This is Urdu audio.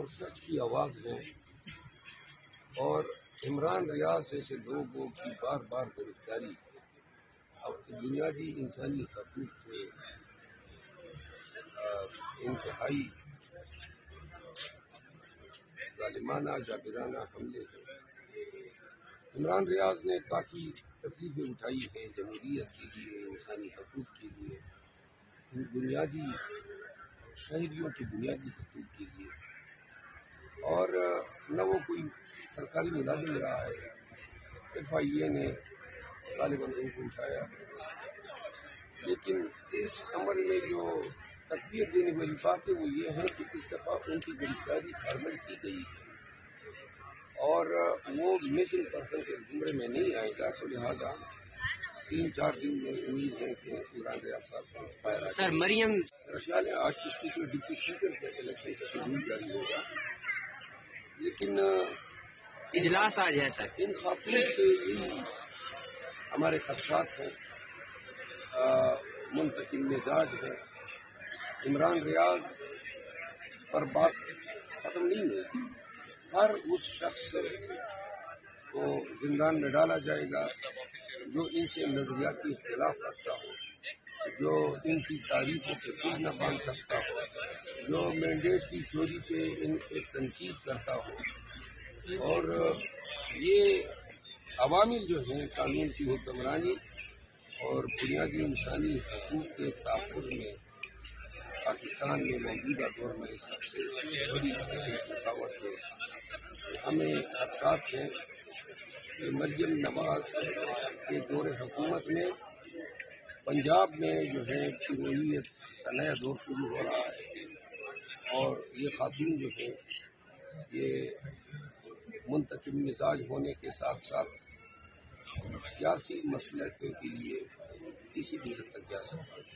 اور سچ کی آواز ہیں، اور عمران ریاض جیسے لوگوں کی بار بار گرفتاری اور بنیادی انسانی حقوق سے انتہائی ظالمانہ جابرانہ حملے ہیں۔ عمران ریاض نے کافی تکلیفیں اٹھائی ہیں جمہوریت کے لیے، انسانی حقوق کے لیے، بنیادی شہریوں کے بنیادی حقوق کے لیے، اور نہ وہ کوئی سرکاری ملازم رہا ہے۔ FIA نے غالباً ان کو اٹھایا ہے، لیکن اس عمل میں جو تکلیف دینے والی بات ہے وہ یہ ہے کہ اس دفعہ ان کی گرفتاری فارمل کی گئی ہے اور وہ مسنگ پرسن کے زمرے میں نہیں آئے گا، تو لہٰذا 3-4 دن میں امید ہے کہ عمران ریاض صاحب کو پایا جائے۔ سر مریم خیال ہے آج کس میں ڈپٹی اسپیکر کے الیکشن کا شیڈول جاری ہوگا، لیکن اجلاس آج ہے سر۔ ان خاتون کے یہی ہمارے خدشات ہیں، منتقم مزاج ہے۔ عمران ریاض پر بات ختم نہیں ہوگی، ہر اس شخص کو زندان میں ڈالا جائے گا جو ان سے نظریاتی اختلاف رکھتا ہو، جو ان کی تعریفوں کے پل نہ باندھ سکتا ہو، جو مینڈیٹ کی چوری پہ ان کی تنقید کرتا ہو، اور یہ عوامل جو ہیں قانون کی حکمرانی اور بنیادی انسانی حقوق کے تحفظ میں پاکستان میں موجودہ دور میں سب سے بڑی رکاوٹ ہے۔ ہمیں خدشات ہیں کہ مریم نواز کے دور حکومت میں پنجاب میں جو ہے شمولیت کا نیا دور شروع ہو رہا ہے، اور یہ خاتون جو ہے یہ منتقم مزاج ہونے کے ساتھ ساتھ سیاسی مصلحتوں کے لیے کسی بھی حد تک جا سکتا ہے۔